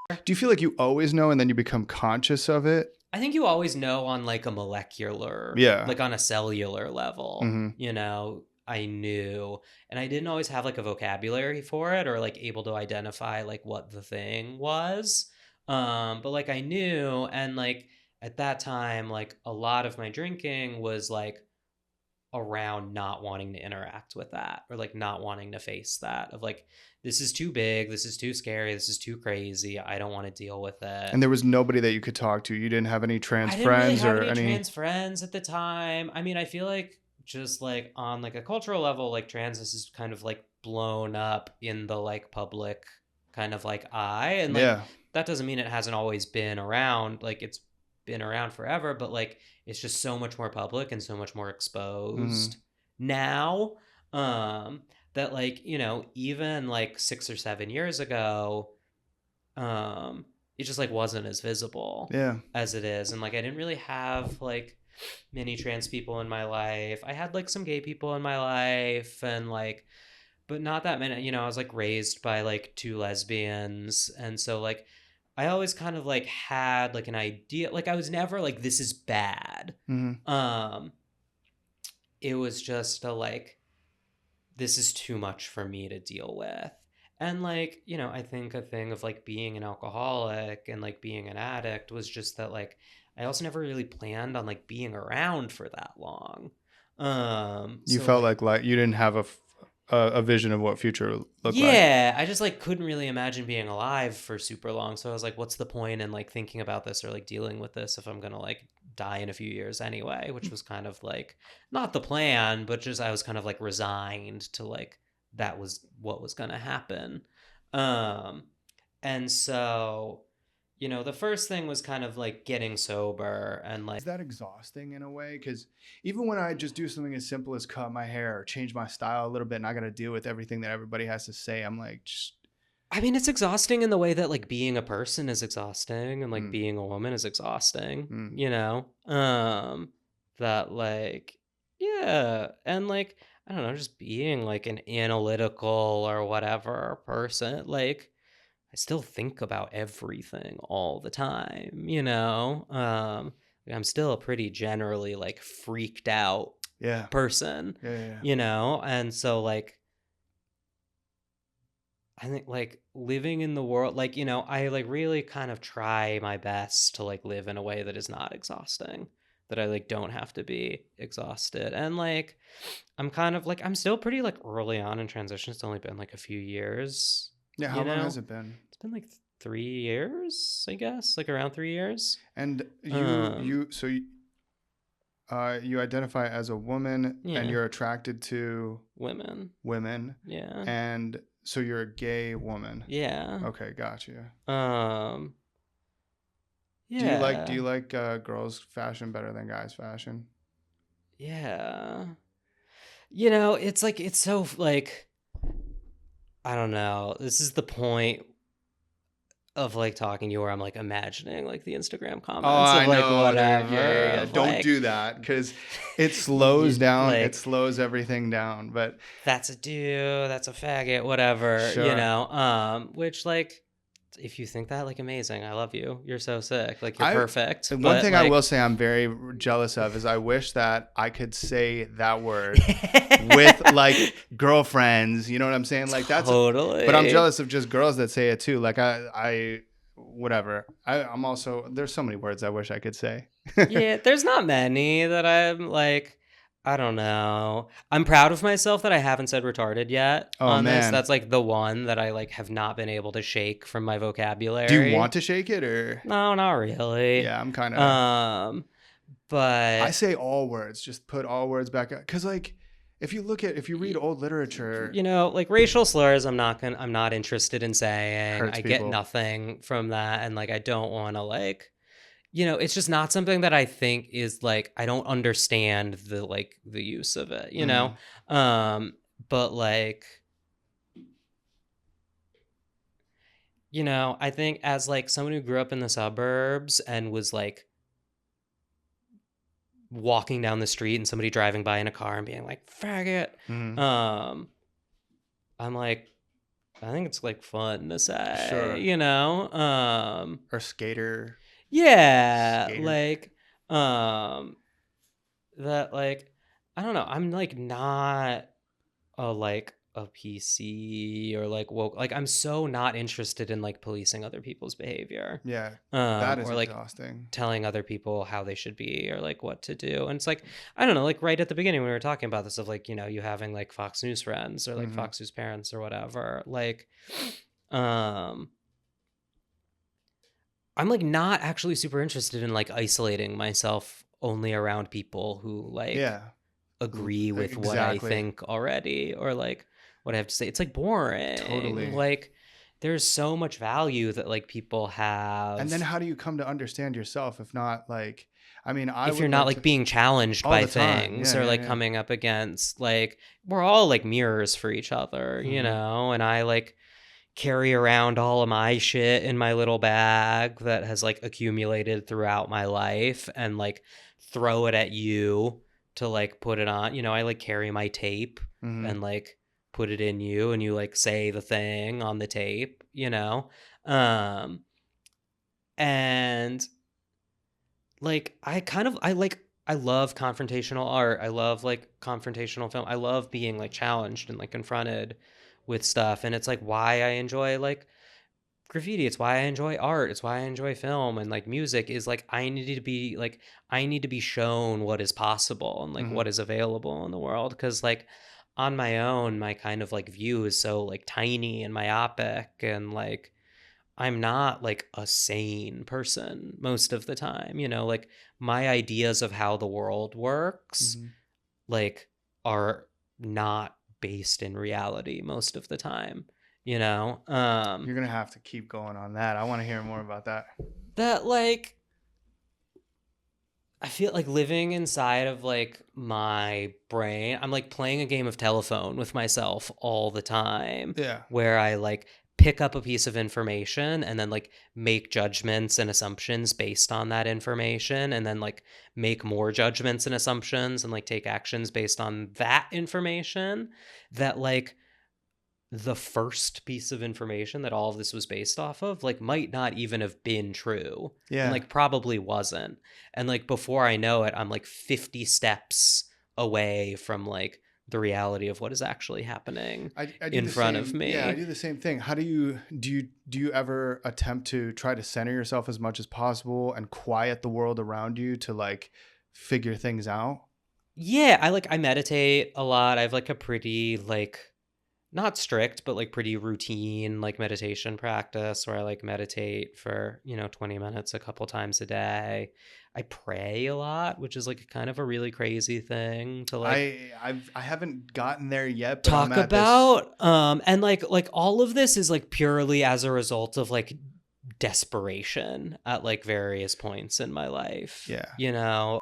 Do you feel like you always know and then you become conscious of it? I think you always know on like a molecular, Yeah. like on a cellular level, Mm-hmm. I knew, and I didn't always have like a vocabulary for it or like able to identify like what the thing was. But like I knew, and like at that time, like a lot of my drinking was like around not wanting to interact with that or like not wanting to face that of like this is too big, this is too scary, this is too crazy, I don't want to deal with it. And there was nobody that you could talk to. You didn't have any trans I didn't really friends have or any any. trans friends at the time. I mean, I feel like just like on like a cultural level, like trans is kind of like blown up in the like public kind of like eye. And like Yeah. that doesn't mean it hasn't always been around. Like it's been around forever, but like it's just so much more public and so much more Mm-hmm. exposed now. Um, that like, even like 6 or 7 years ago, um it just like wasn't as visible Yeah. as it is. And like I didn't really have like many trans people in my life. I had like some gay people in my life and like but not that many. I was like raised by like two lesbians, and so like I always kind of like had like an idea, like I was never like this is bad. Mm-hmm. um it was just a like this is too much for me to deal with. And like, I think a thing of like being an alcoholic and like being an addict was just that like I also never really planned on like being around for that long. You So felt like like you didn't have a vision of what future looked like. yeah, I just like couldn't really imagine being alive for super long. So I was like, what's the point in like thinking about this or like dealing with this if I'm gonna like die in a few years anyway, which was kind of like not the plan, but just I was kind of like resigned to like that was what was gonna happen. Um and so, the first thing was kind of like getting sober and Is like that exhausting in a way? Because even when I just do something as simple as cut my hair or change my style a little bit and I got to deal with everything that everybody has to say, I'm like, just, I mean, it's exhausting in the way that like being a person is exhausting and like mm, being a woman is exhausting, mm. that like yeah, and like I don't know, just being like an analytical or whatever person, like I still think about everything all the time. Like, I'm still a pretty generally like freaked out Yeah. person, Yeah. Yeah. and so like I think like living in the world, like, I like really kind of try my best to like live in a way that is not exhausting, that I like don't have to be exhausted. And like, I'm kind of like, I'm still pretty like early on in transition. It's only been like a few years, Yeah. How you long has know? it been? It's been like 3 years, I guess, like around 3 years. And Um, you identify as a woman and yeah, you're attracted to women. women, Yeah. and so you're a gay woman. Yeah. Okay, gotcha. Um, Do yeah. you like girls' fashion better than guys' fashion? Yeah. It's like it's so like I don't know. This is the point of like talking to you where I'm like imagining like the Instagram Oh, comments of I like know. whatever Yeah. of Don't like do that because it slows you down. It like slows everything down. But that's a dude, that's a faggot, whatever, sure. which like if you think that, like, amazing, I love you. You're so sick. Like you're I perfect. One But thing I will like say I'm very jealous of is I wish that I could say that word with like girlfriends. You know what I'm saying? Like but I'm totally. jealous of just girls that say it too. Like I whatever. I'm also there's so many words I wish I could say. Yeah, there's not many that I'm like, I don't know. I'm proud of myself that I haven't said retarded yet Oh on this. man. That's like the one that I like have not been able to shake from my Do you want vocabulary. to shake it or? No, not really. Yeah, I'm kind of. Um, I but say all words. Just put all words back because like if you read old literature, like racial slurs, I'm not interested in saying. hurts I get people. nothing from that, and like I don't want to like it's just not something that I think is like I don't understand the use of it. Mm, Um but like I think as like someone who grew up in the suburbs and was like walking down the street and somebody driving by in a car and being like faggot, mm. um I'm like I think it's like fun to say, Sure. you know? Or skater. Yeah, Skater. like that like I don't know, I'm like not a PC or like woke, like I'm so not interested in like policing other people's behavior. Yeah. That is Or like exhausting. telling other people how they should be or like what to do. And it's like, I don't know, like right at the beginning when we were talking about this of like, you know, you having like Fox News friends or like Hmm. Fox News parents or whatever. Like, um, I'm like not actually super interested in like isolating myself only around people who like Yeah. agree with what I Exactly. think already or like what I have to say. It's like boring. Totally. Like there's so much value that like people And then have how do you come to understand yourself if not like, I mean, I if you're would not like like to being challenged all by the time. things Yeah, or yeah, like yeah. coming up against like we're all like mirrors for each other, you Hmm. know, and I like carry around all of my shit in my little bag that has like accumulated throughout my life and like throw it at you to like put it on. You know, I like carry my tape Hmm. and like put it in you and you like say the thing on the tape, you know? Um and like I love confrontational art. I love like confrontational film. I love being like challenged and like confronted with stuff and it's like why I enjoy like graffiti. It's why I enjoy art. It's why I enjoy film and like music is like I need to be shown what is possible and like Hmm. what is available in the world cuz like on my own my kind of like view is so like tiny and myopic and like I'm not like a sane person most of the time, you know, like my ideas of how the world works Hmm. like are not based in reality most of the time, you know? You're gonna have to keep going on that. I want to hear more about that. That like I feel like living inside of like my brain, I'm like playing a game of telephone with myself all the time Yeah. where I like pick up a piece of information and then like make judgments and assumptions based on that information and then like make more judgments and assumptions and like take actions based on that information that like the first piece of information that all of this was based off of like might not even have been true and Yeah. like probably wasn't and like before I know it I'm like 50 steps away from like the reality of what is actually happening I do in the front of same. Yeah, I me. do the same thing. How do you ever attempt to try to center yourself as much as possible and quiet the world around you to like figure things out? Yeah, I meditate a lot. I have like a pretty like not strict but like pretty routine like meditation practice where I like meditate for, you know, 20 minutes a couple times a day. I pray a lot, which is like kind of a really crazy thing to like I haven't gotten there yet, but I'm talk at this. about. And like all of this is like purely as a result of like desperation at like various points in my life, Yeah. you know.